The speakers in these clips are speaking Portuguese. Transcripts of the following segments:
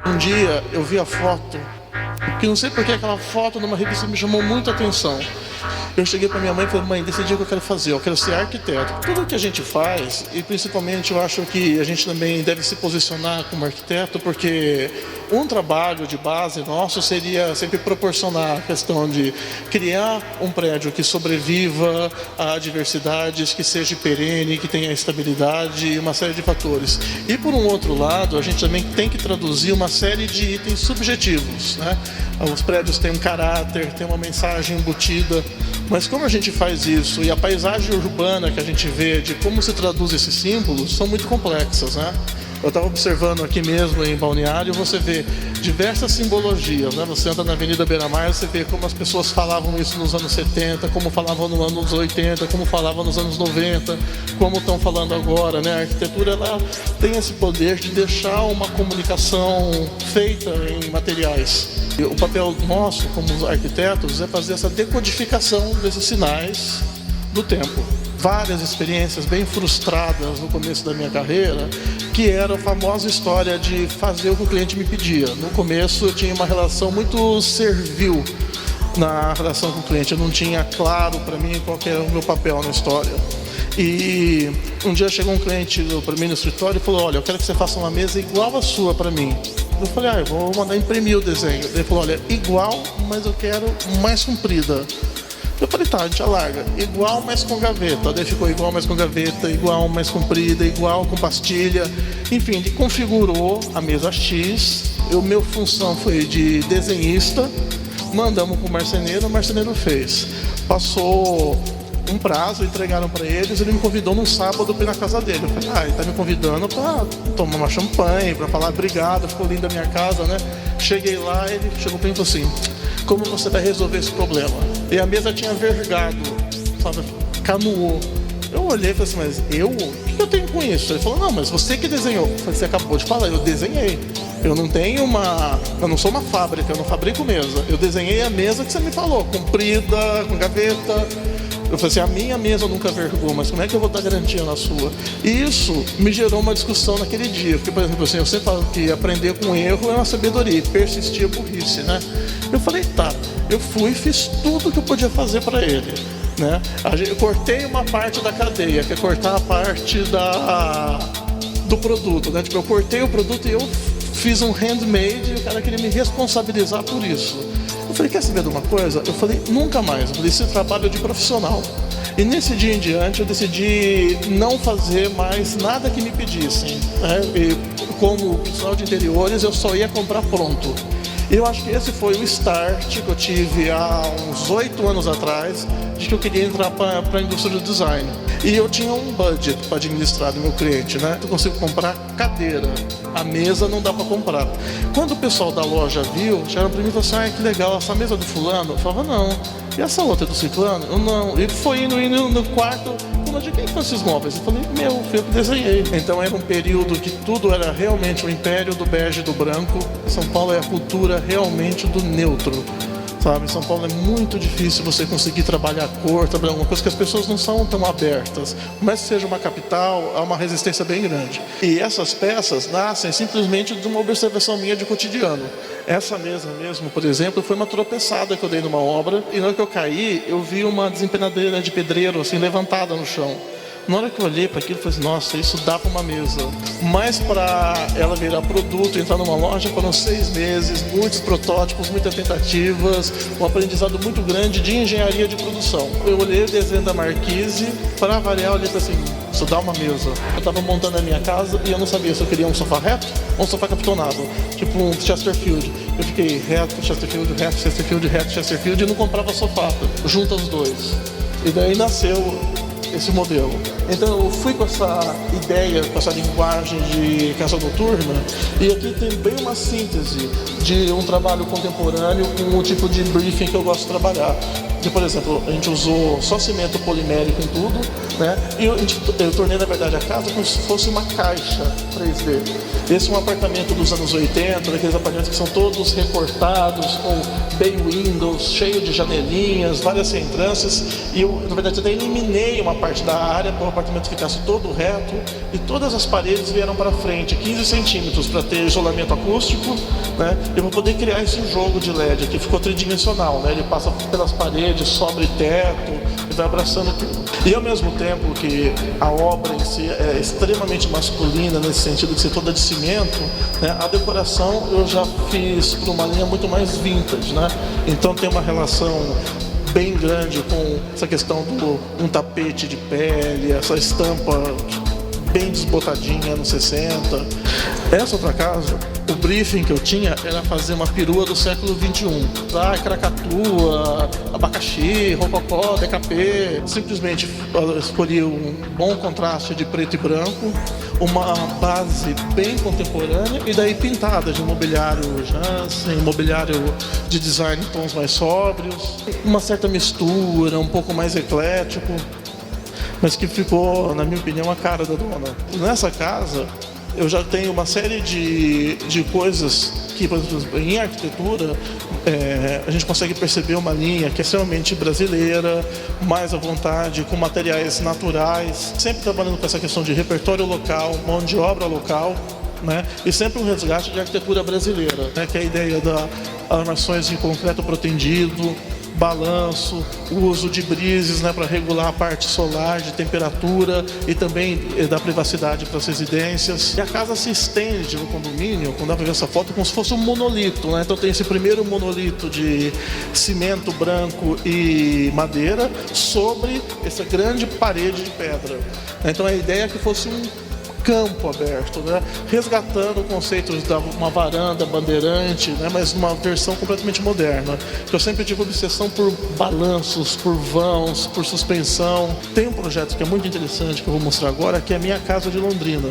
Um dia eu vi a foto, que não sei porque aquela foto numa revista me chamou muita atenção. Eu cheguei para minha mãe e falei: mãe, decidi o que eu quero fazer, eu quero ser arquiteto. Tudo que a gente faz, e principalmente eu acho que a gente também deve se posicionar como arquiteto, porque um trabalho de base nosso seria sempre proporcionar a questão de criar um prédio que sobreviva a adversidades, que seja perene, que tenha estabilidade e uma série de fatores. E por um outro lado, a gente também tem que traduzir uma série de itens subjetivos, né? Os prédios têm um caráter, têm uma mensagem embutida. Mas como a gente faz isso e a paisagem urbana que a gente vê de como se traduz esses símbolos são muito complexas, né? Eu estava observando aqui mesmo em Balneário, você vê diversas simbologias, né? Você anda na Avenida Beira-Mar, você vê como as pessoas falavam isso nos anos 70, como falavam nos anos 80, como falavam nos anos 90, como estão falando agora, né? A arquitetura, ela tem esse poder de deixar uma comunicação feita em materiais. E o papel nosso, como arquitetos, é fazer essa decodificação desses sinais do tempo. Várias experiências bem frustradas no começo da minha carreira, que era a famosa história de fazer o que o cliente me pedia. No começo eu tinha uma relação muito servil na relação com o cliente, eu não tinha claro para mim qual que era o meu papel na história. E um dia chegou um cliente para mim no escritório e falou: olha, eu quero que você faça uma mesa igual a sua para mim. Eu falei: eu vou mandar imprimir o desenho. Ele falou: olha, igual, mas eu quero mais comprida. Eu falei: tá, a gente alarga. Igual, mas com gaveta. Daí ficou igual, mas com gaveta, igual, mais comprida, igual, com pastilha. Enfim, ele configurou a mesa X. Minha função foi de desenhista. Mandamos para o marceneiro fez. Passou um prazo, entregaram para eles, ele me convidou num sábado para ir na casa dele. Eu falei: ele tá me convidando para tomar uma champanhe, para falar obrigado, ficou linda a minha casa, né? Cheguei lá, ele chegou para mim e falou assim: como você vai resolver esse problema? E a mesa tinha vergado, sabe, canuou. Eu olhei e falei assim: mas eu? O que eu tenho com isso? Ele falou: não, mas você que desenhou. Eu falei: você acabou de falar, eu desenhei. Eu não sou uma fábrica, eu não fabrico mesa. Eu desenhei a mesa que você me falou, comprida, com gaveta. Eu falei assim: a minha mesa nunca vergou, mas como é que eu vou dar garantia na sua? E isso me gerou uma discussão naquele dia. Porque, por exemplo, assim, eu sempre falo que aprender com erro é uma sabedoria, persistir é burrice, né? Eu falei: tá, eu fui e fiz tudo que eu podia fazer para ele, né? Eu cortei uma parte da cadeia, que é cortar a parte do produto, né? Tipo, eu cortei o produto e eu fiz um handmade e o cara queria me responsabilizar por isso. Eu falei: quer saber de uma coisa? Eu falei: nunca mais. Eu falei: esse trabalho é de profissional. E nesse dia em diante eu decidi não fazer mais nada que me pedissem, né? E como profissional de interiores eu só ia comprar pronto. E eu acho que esse foi o start que eu tive há uns 8 anos atrás, de que eu queria entrar para a indústria do design. E eu tinha um budget para administrar do meu cliente, né? Eu consigo comprar cadeira, a mesa não dá para comprar. Quando o pessoal da loja viu, chegaram para mim e falaram assim: que legal, essa mesa do fulano? Eu falava: não. E essa outra do ciclano? Eu não. E foi indo no quarto, falou: de quem foram esses móveis? Eu falei: fui eu que desenhei. Então era um período que tudo era realmente o império do bege e do branco. São Paulo é a cultura realmente do neutro. Sabe? Em São Paulo é muito difícil você conseguir trabalhar a cor, trabalhar uma coisa que as pessoas não são tão abertas. Por mais que seja uma capital, há uma resistência bem grande. E essas peças nascem simplesmente de uma observação minha de cotidiano. Essa mesa mesmo, por exemplo, foi uma tropeçada que eu dei numa obra, e na hora que eu caí, eu vi uma desempenadeira de pedreiro assim levantada no chão. Na hora que eu olhei para aquilo, eu falei assim: nossa, isso dá para uma mesa. Mas para ela virar produto, entrar numa loja, foram 6 meses, muitos protótipos, muitas tentativas, um aprendizado muito grande de engenharia de produção. Eu olhei o desenho da marquise, para variar, eu olhei para assim: isso dá uma mesa. Eu estava montando a minha casa e eu não sabia se eu queria um sofá reto ou um sofá capitonado, tipo um Chesterfield. Eu fiquei reto, Chesterfield, reto, Chesterfield, reto, Chesterfield, e não comprava sofá, junta os dois. E daí nasceu esse modelo. Então eu fui com essa ideia, com essa linguagem de casa noturna, e aqui tem bem uma síntese de um trabalho contemporâneo com o tipo de briefing que eu gosto de trabalhar. de, por exemplo, a gente usou só cimento polimérico em tudo, né? E eu tornei, na verdade, a casa como se fosse uma caixa 3D. Esse é um apartamento dos anos 80, daqueles apartamentos que são todos recortados, com bay windows, cheio de janelinhas, várias entrâncias. E eu, na verdade, até eliminei uma parte da área para o apartamento ficasse todo reto e todas as paredes vieram para frente, 15 centímetros, para ter isolamento acústico, né? E para poder criar esse jogo de LED aqui, ficou tridimensional, né? Ele passa pelas paredes, sobre teto e vai abraçando tudo. E ao mesmo tempo que a obra em si é extremamente masculina, nesse sentido de ser toda de cimento, né? A decoração eu já fiz por uma linha muito mais vintage, né? Então tem uma relação bem grande com essa questão do um tapete de pele, essa estampa bem desbotadinha, anos 60. Essa outra casa, o briefing que eu tinha era fazer uma perua do século XXI. Cracatua, abacaxi, rococó, DKP. Simplesmente escolhi um bom contraste de preto e branco, uma base bem contemporânea e daí pintada de mobiliário Jansen, mobiliário de design em tons mais sóbrios. Uma certa mistura, um pouco mais eclético, mas que ficou, na minha opinião, a cara da dona. Nessa casa, eu já tenho uma série de coisas que, por exemplo, em arquitetura, a gente consegue perceber uma linha que é extremamente brasileira, mais à vontade, com materiais naturais, sempre trabalhando com essa questão de repertório local, mão de obra local, né? E sempre um resgate de arquitetura brasileira, né? Que é a ideia das armações em concreto protendido, balanço, o uso de brises, né, para regular a parte solar, de temperatura e também da privacidade para as residências. E a casa se estende no condomínio, quando dá para ver essa foto, como se fosse um monolito, né? Então tem esse primeiro monolito de cimento branco e madeira sobre essa grande parede de pedra. Então a ideia é que fosse um campo aberto, né? Resgatando o conceito de uma varanda bandeirante, né? Mas uma versão completamente moderna. Eu sempre tive obsessão por balanços, por vãos, por suspensão. Tem um projeto que é muito interessante que eu vou mostrar agora, que é a minha casa de Londrina.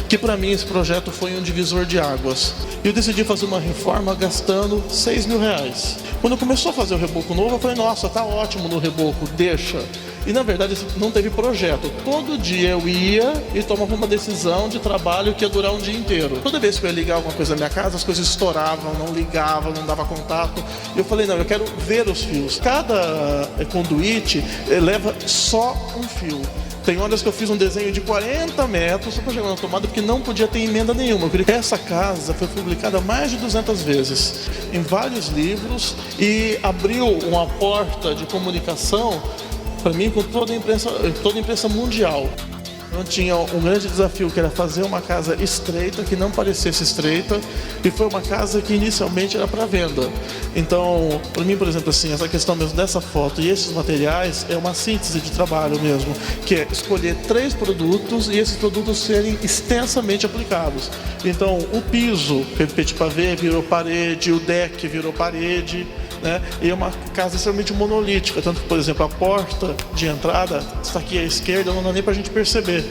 Que para mim esse projeto foi um divisor de águas. E eu decidi fazer uma reforma gastando R$6.000. Quando começou a fazer o reboco novo, eu falei, nossa, tá ótimo no reboco, deixa. E na verdade não teve projeto. Todo dia eu ia e tomava uma decisão de trabalho que ia durar um dia inteiro. Toda vez que eu ia ligar alguma coisa na minha casa, as coisas estouravam, não ligavam, não dava contato. E eu falei, não, eu quero ver os fios. Cada conduíte leva só um fio. Tem horas que eu fiz um desenho de 40 metros só para chegar na tomada, porque não podia ter emenda nenhuma. Eu queria que essa casa foi publicada mais de 200 vezes, em vários livros, e abriu uma porta de comunicação para mim com toda a imprensa mundial. Eu tinha um grande desafio, que era fazer uma casa estreita, que não parecesse estreita, e foi uma casa que inicialmente era para venda. Então, para mim, por exemplo, assim, essa questão mesmo dessa foto e esses materiais é uma síntese de trabalho mesmo, que é escolher 3 produtos e esses produtos serem extensamente aplicados. Então, o piso, petit pavé, virou parede, o deck virou parede, né? E é uma casa extremamente monolítica, tanto que, por exemplo, a porta de entrada está aqui à esquerda, não dá nem para a gente perceber.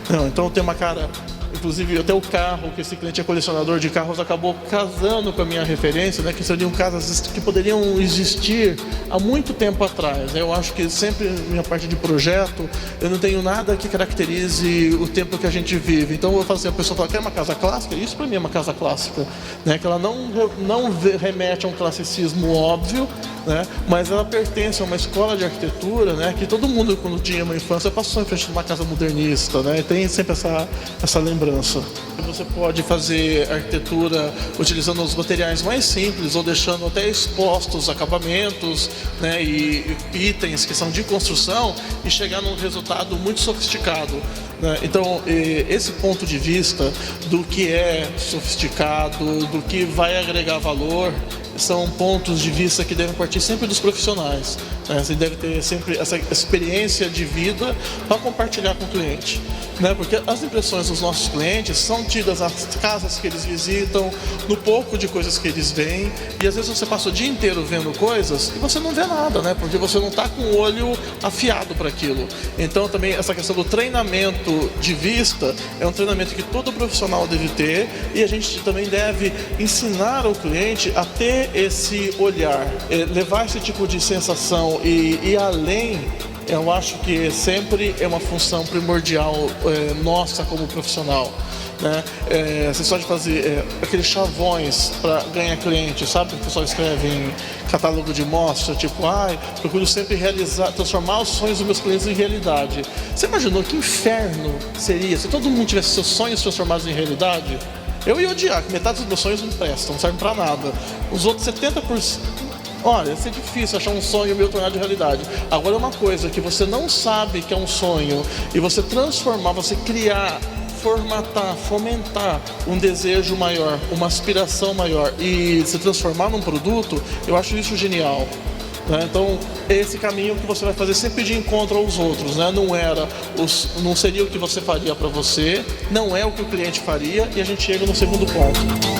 Não, então tem uma cara, inclusive até o carro, que esse cliente é colecionador de carros, acabou casando com a minha referência, né? Que seriam casas que poderiam existir há muito tempo atrás. Eu acho que sempre, minha parte de projeto, eu não tenho nada que caracterize o tempo que a gente vive. Então eu falo assim, a pessoa fala, quer uma casa clássica? Isso para mim é uma casa clássica, né? Que ela não remete a um classicismo óbvio, né? Mas ela pertence a uma escola de arquitetura, né? Que todo mundo, quando tinha uma infância, passou em frente de uma casa modernista, né? E tem sempre essa lembrança. Você pode fazer arquitetura utilizando os materiais mais simples ou deixando até expostos acabamentos, né, e itens que são de construção e chegar num resultado muito sofisticado, né? Então, esse ponto de vista do que é sofisticado, do que vai agregar valor, são pontos de vista que devem partir sempre dos profissionais, né? Você deve ter sempre essa experiência de vida para compartilhar com o cliente, né? Porque as impressões dos nossos clientes são tidas nas casas que eles visitam, no pouco de coisas que eles veem, e às vezes você passa o dia inteiro vendo coisas e você não vê nada, né? Porque você não está com o olho afiado para aquilo. Então também essa questão do treinamento de vista é um treinamento que todo profissional deve ter, e a gente também deve ensinar o cliente a ter esse olhar, levar esse tipo de sensação e ir além, eu acho que sempre é uma função primordial nossa como profissional. Né? Você só de fazer aqueles chavões para ganhar cliente, sabe? Que o pessoal escreve em catálogo de mostra, tipo, procuro sempre transformar os sonhos dos meus clientes em realidade. Você imaginou que inferno seria se todo mundo tivesse seus sonhos transformados em realidade? Eu ia odiar, que metade dos meus sonhos não prestam, não servem para nada. Os outros 70%. Olha, ia ser difícil achar um sonho meu tornar de realidade. Agora, uma coisa que você não sabe que é um sonho e você transformar, você criar, formatar, fomentar um desejo maior, uma aspiração maior e se transformar num produto, eu acho isso genial. Né? Então, esse caminho que você vai fazer sempre de encontro aos outros, né? Não seria o que você faria para você, não é o que o cliente faria, e a gente chega no segundo ponto.